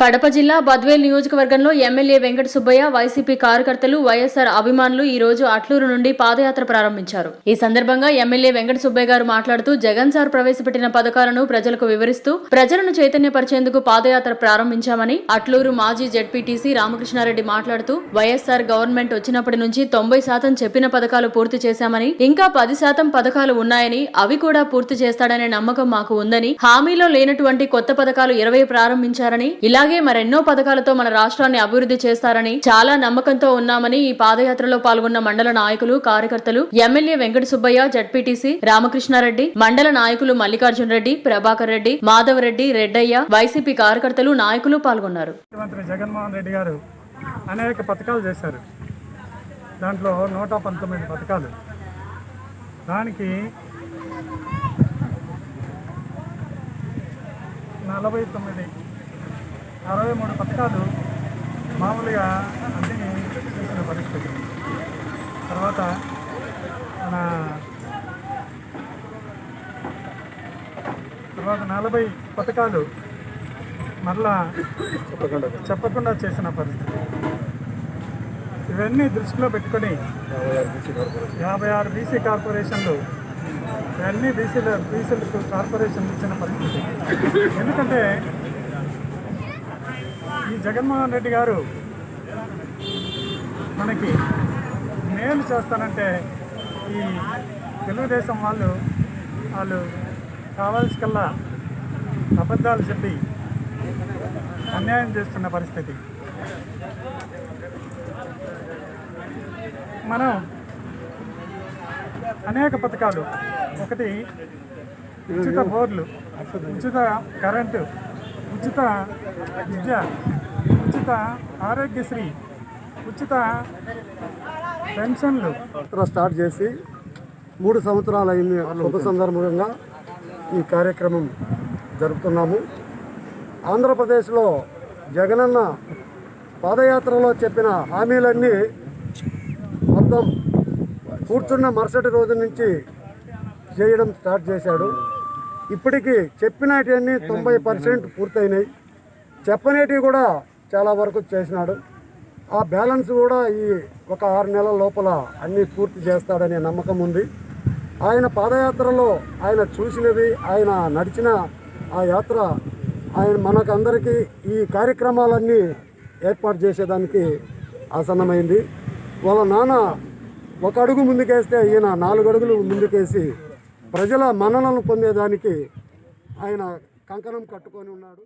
కడప జిల్లా బద్వేల్ నియోజకవర్గంలో MLA Venkata Subbaiah YCP కార్యకర్తలు వైఎస్ఆర్ అభిమానులు ఈ రోజు అట్లూరు నుండి పాదయాత్ర ప్రారంభించారు. ఈ సందర్భంగా ఎమ్మెల్యే వెంకట సుబ్బయ్య గారు మాట్లాడుతూ జగన్ సార్ ప్రవేశపెట్టిన పథకాలను ప్రజలకు వివరిస్తూ ప్రజలను చైతన్యపరిచేందుకు పాదయాత్ర ప్రారంభించామని అట్లూరు మాజీ జెడ్పీటీసీ రామకృష్ణారెడ్డి మాట్లాడుతూ వైఎస్ఆర్ గవర్నమెంట్ వచ్చినప్పటి నుంచి 90% చెప్పిన పథకాలు పూర్తి చేశామని, ఇంకా 10% పథకాలు ఉన్నాయని, అవి కూడా పూర్తి చేస్తాడనే నమ్మకం మాకు ఉందని, హామీలో లేనటువంటి కొత్త పథకాలు 20 ప్రారంభించారని, అలాగే మరెన్నో పథకాలతో మన రాష్ట్రాన్ని అభివృద్ధి చేస్తారని చాలా నమ్మకంతో ఉన్నామని ఈ పాదయాత్రలో పాల్గొన్న మండల నాయకులు, కార్యకర్తలు, ఎమ్మెల్యే వెంకట సుబ్బయ్య, జడ్పీటీసీ రామకృష్ణారెడ్డి, మండల నాయకులు మల్లికార్జున రెడ్డి, ప్రభాకర్ రెడ్డి, మాధవ్ రెడ్డి, రెడ్డయ్య, వైసీపీ కార్యకర్తలు, నాయకులు పాల్గొన్నారు. ముఖ్యమంత్రి జగన్మోహన్ రెడ్డి గారు అనేక పథకాలు చేశారు. దాంట్లో 119 పథకాలు. దానికి 63 పథకాలు మామూలుగా అన్ని చేసిన పరిస్థితి. తర్వాత 40 పథకాలు మరలా చెప్పకుండా చేసిన పరిస్థితి. ఇవన్నీ దృష్టిలో పెట్టుకొని 56 బీసీ కార్పొరేషన్లు, ఇవన్నీ బీసీలకు కార్పొరేషన్లు ఇచ్చిన పరిస్థితి. ఎందుకంటే ఈ జగన్మోహన్ రెడ్డి గారు మనకి మేలు చేస్తానంటే ఈ తెలుగుదేశం వాళ్ళు కావాల్సికల్లా అబద్ధాలు చెప్పి అన్యాయం చేస్తున్న పరిస్థితి. మనం అనేక పథకాలు, ఒకటి ఉచిత బోర్లు, ఉచిత కరెంటు, ఉచిత విద్య, ఉచిత ఆరోగ్యశ్రీ, ఉచిత పెన్షన్లు స్టార్ట్ చేసి 3 సంవత్సరాలు అయింది. శుభ సందర్భంగా ఈ కార్యక్రమం జరుపుతున్నాము. ఆంధ్రప్రదేశ్లో జగనన్న పాదయాత్రలో చెప్పిన హామీలన్నీ మొత్తం కూర్చున్న మరుసటి రోజు నుంచి చేయడం స్టార్ట్ చేశాడు. ఇప్పటికీ చెప్పినటివన్నీ 90% పూర్తయినాయి. చెప్పనేటివి కూడా చాలా వరకు చేసినాడు. ఆ బ్యాలెన్స్ కూడా ఈ ఒక 6 నెలల లోపల అన్నీ పూర్తి చేస్తాడనే నమ్మకం ఉంది. ఆయన పాదయాత్రలో ఆయన చూసినవి, ఆయన నడిచిన ఆ యాత్ర, ఆయన మనకందరికీ ఈ కార్యక్రమాలన్నీ ఏర్పాటు చేసేదానికి ఆసన్నమైంది. వాళ్ళ నాన్న 1 అడుగు ముందుకేస్తే ఈయన 4 అడుగులు ముందుకేసి ప్రజల మన్ననలను పొందేదానికి ఆయన కంకణం కట్టుకొని ఉన్నాడు.